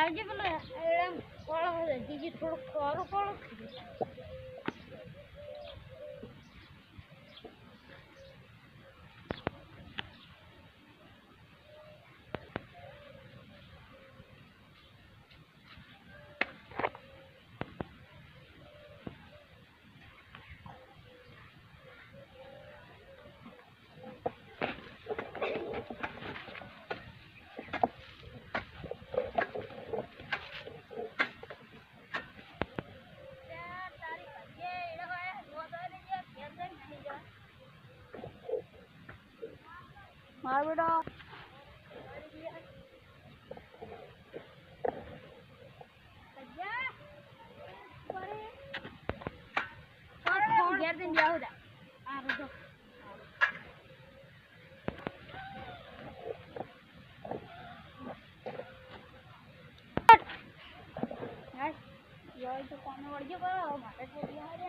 લાવજે પેલો એમ કોળો દીજી થોડું કોળો કોળો માર બેટા ઘેર જઈને જાવ તા આ રોજો યાર તો કોને વળજો કરો મારે તો યાર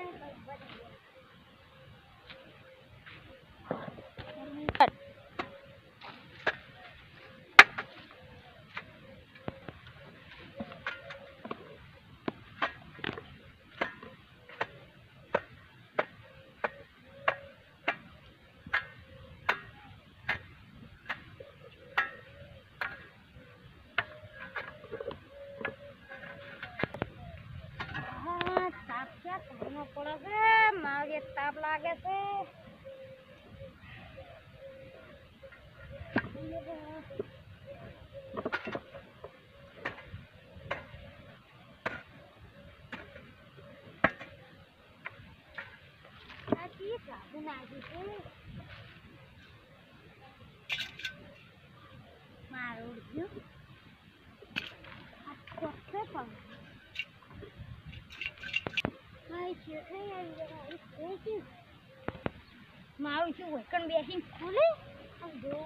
મારે તાપ લાગે છે મારું મારું શું વૈકણ બેસીને ખોલે જો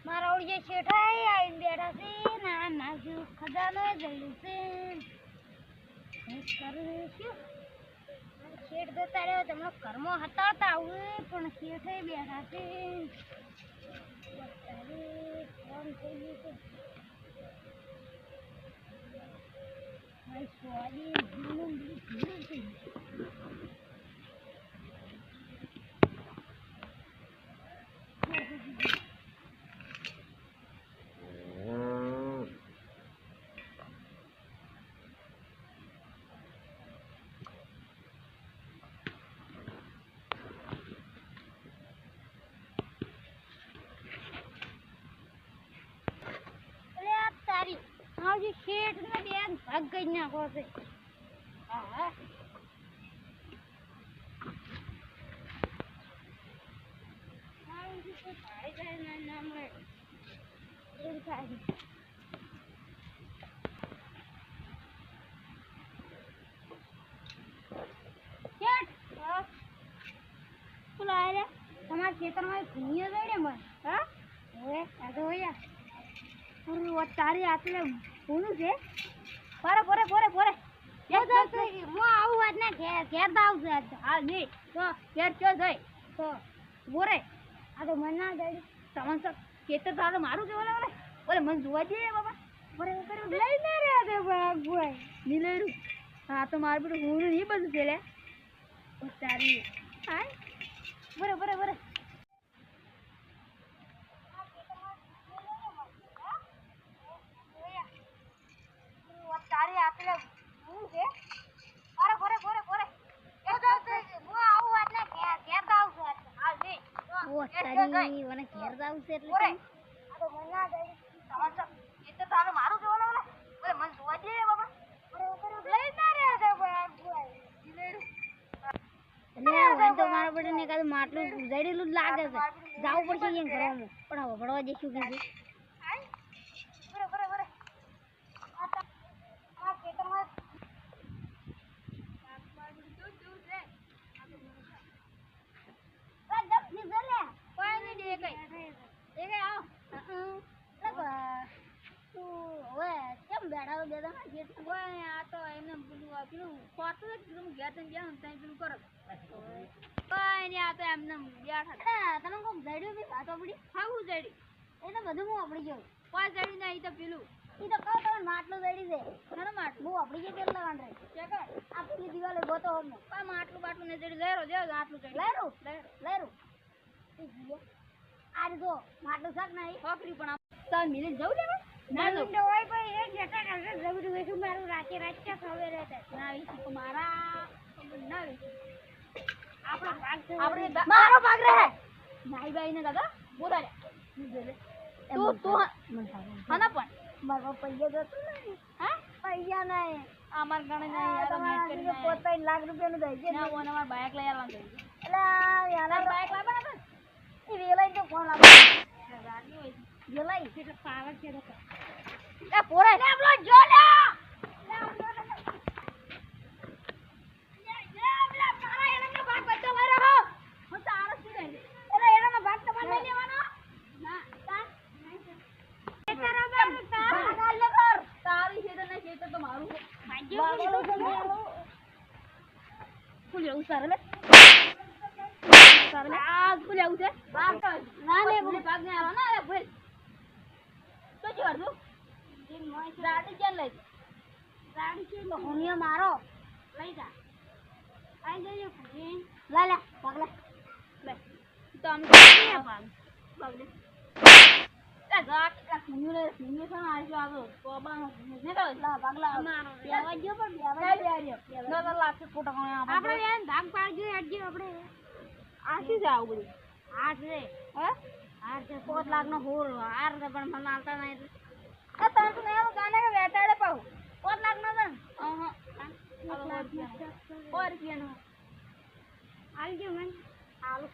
મારા ઓળજે શેઠાઈ આવીને બેઠા છે ના ના શું ખજાનો જલ્દી છે કરું શું શેઠ જતા રહ્યો તમને ઘરમાં હતા આવું પણ શેઠે બેઠા છે ફોન થઈ ગયું છે સ્વાદી જે શેઠ ને બેન ભાગ ગઈ નાખો છે હા તમારા ખેતરમાં ભૂમિયો જડે મને હા હવે આ તો તારી આટલે ભૂલું છે પોરે પોરે પોરે પોરે હું આવું વાત ના ઘેર તો આવશે હા નહીં તો ઘેર ક્યો જઈ તો બોરે આ તો મને ના જાય તમને ખેતર તો મારું છે બોલે બોલે મને જોવા જઈએ બાબા બોરે લઈને રે ભાઈ નહીં લઈ હા તો મારું બધું હું નહીં બધું છે લે તારી હા બોરે બોરે બોરે તારી આટલે હું છે અરે બોરે બોરે બોરે હું આવું વાત ના ઘેર તો આવશે હાલ નહીં ઓ તારી મને ઘેર તો આવશે એટલે બોરે આ તો મને ના જાય તમાર એ તો તારે મારું જોવાનો બોલે બોલે મને જોવા દે બાબા બોરે લઈ ના રે દે ભાઈ એટલે તો મારા બડે ને કાલે માટલું ઉજાડેલું લાગે છે જાવું પડશે એમ ઘરમાં પણ હવે ભણવા જઈશું કીધું બેઠા ના જેટ કોઈ આ તો એમને પેલું ખોટું જ પેલું ઘેર તને જ્યાં ત્યાં પેલું કરો કોઈ ને આ તો એમને બેઠા તમે કોમ જડ્યું બી ખાતો પડી ખાવું જડી એ તો બધું હું આપડી ગયો કોઈ જડી ના ઈ તો પેલું ઈ તો કહો તમે માટલું જડી છે ઘણું માટલું હું આપડી ગયો કેટલા વાંડે ચેક આ પેલી દિવાલે ગોતો હમનો કોઈ માટલું બાટલું ને જડી લેરો જે આટલું જડી લેરો આ જો માટલું શાક નહીં છોકરી પણ તાર મિલે જવું લેવા ના તો હોય કોઈ એક જટા કરશે જબરું વેઠું મારું રાતે રાતે ખવે રહેતે ના ઈ મારા ના આપણે મારો ભાગ રહે નાઈ બાઈ ને દાદા બોલા તું હના પણ મારો પૈસા જતો નહીં હા પૈસા નહીં અમાર ગણે નહીં યાર મેટ કરી 45 લાખ રૂપિયા નું દઈ દે ના ઓન અમાર બાઈક લઈ આવવાનું દઈ એટલે યાર બાઈક લાવવા ને એ વેલાઈ તો કોણ લાવે ગાડી હોય વેલાઈ એટલે પાવર છે તો એ પોરે ને આપલો જો લે મારો લઈ જા આઈ જજો લે લે પગલે લે તો આમ પગલે એ ગાટ આ સુન્યુ છે આ જો આવો કોબા ને તો લા પગલા મારો બેવા જો પણ બેવા ના લાખ ફોટો કોણ આપણે એમ ધામ પાડજો અડજો આપણે આથી જ આવું બધું આ છે હે આ છે 5 લાખ નો હોલ આર પણ મને આવતા નહીં આ તને તો એમ ગાને કે વેટાડે પાઉ 5 લાખ નો દન રૂપિયા નો આલજો મન આલો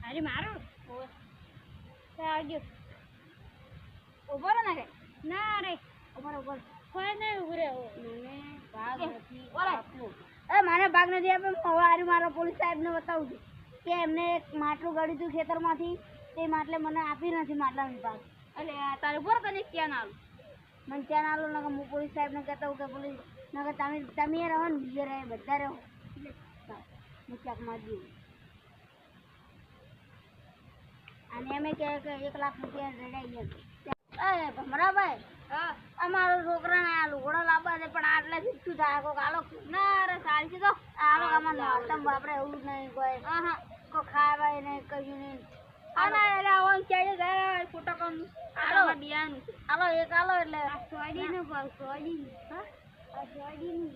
અરે મારો આવજો ઉભો ના રે ના રે ઉપર કોઈ નહીં ઉભો રે મને ભાગ નથી એ મને ભાગ નથી આપે હવે આરી મારો પોલીસ સાહેબ ને બતાવું છું કે એમને એક માટલું ગાડ્યું હતું ખેતરમાંથી તે માટલે મને આપી નથી માટલાની ભાગ એટલે તારે ઉપર તને ક્યાં ના આલું મને ક્યાં ના આલું ને હું પોલીસ સાહેબ ને કહેતા હું કે પોલીસ ના કે તમે રહો ને બીજે રહે બધા રહો હું ચાક મારી દઉં અને એમ કે 1 લાખ રૂપિયા રેડાઈ ગયા એ ભમરાભાઈ અમારો છોકરાને આ લુગડો લાવવા દે પણ આટલે શીખતું થાય કોક આલો ના રે સાચી તો આલો અમાર નાટમ બાપરે એવું નહીં કોઈ કો ખાવાય નહીં કયું નહીં આના એટલે આવન ચાઈ જાય ફોટો કમ આલો બિયાન આલો એક આલો એટલે સોડી નો ભાવ સોડી હા આ સોડી ની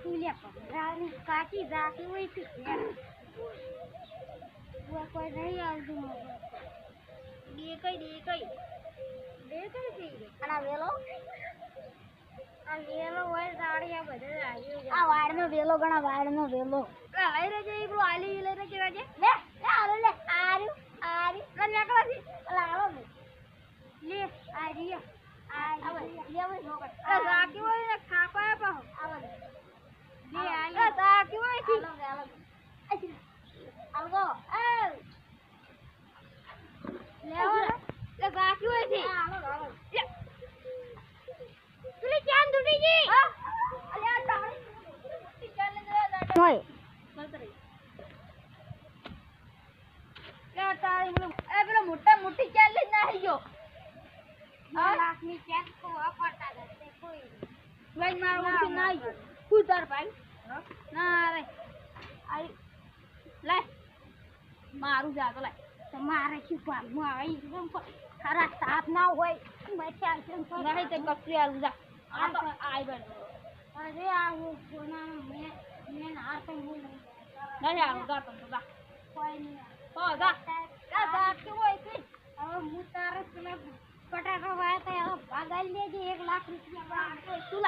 ફૂલ્યા પકડાની કાચી જાતી હોય છે કોઈ નહીં આવતું દે કઈ અને વેલો હોય સાડિયા બધે આવ્યો આ વાડનો વેલો ઘણા વાડનો વેલો લઈ રહેજે ઈબરો આલી લઈ રહેજે લે લે આલો લે આરી લે નાકલાથી આલો લે આરી લે લે રાકી હોય ને ખાપાય પાહો આવો લે આલી રાકી હોય થી આલો એ લેવો લે રાકી હોય થી આલો तुले चांद उठी जी हां अरे आ ताड़ी चल दे होय चल रे क्या ताड़ी बोलो ए पेलो मोटी चाल ले ना हियो 2 लाख ની ચેક કો અપાતા દે કોઈ લઈ મારો ઉઠી ના આયો કુતર ભાઈ ના રે આઈ લે મારું જાતો લે તમારે શું ભાગમાં આવી એકદમ ખરા સાફ ના હોય મે ચાલ છે નહીં તે કપરી આલું જા આ તો આઈ બન અરે આ હું કોના મે ના તો હું નહીં આવું જા તો જા કોઈ નહીં તો જા કા જા કે હોય કે હવે હું તારે પેલા પટાકા વાયા તો હવે ભાગાઈ લેજે 1 લાખ રૂપિયા તું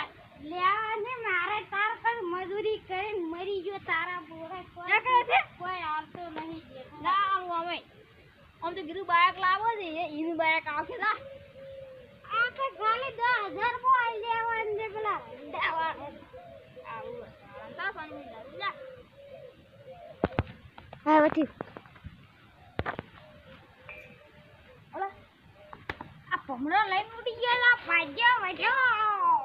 લે ને મારે તાર કઈ મજૂરી કરીને મરી ગયો તારા બોરે કોઈ આવતો નહીં ના આવું અમે हम तो गिरू बाइक लावो दे इन बाइक आके दा आके खाली 10000 को आई लेवन दे पेला देवा आऊ अंता पानी ला हाय बटी अला आपो હમણાં લઈને ઉડી ગયેલા ભાગ્યા વઢ્યો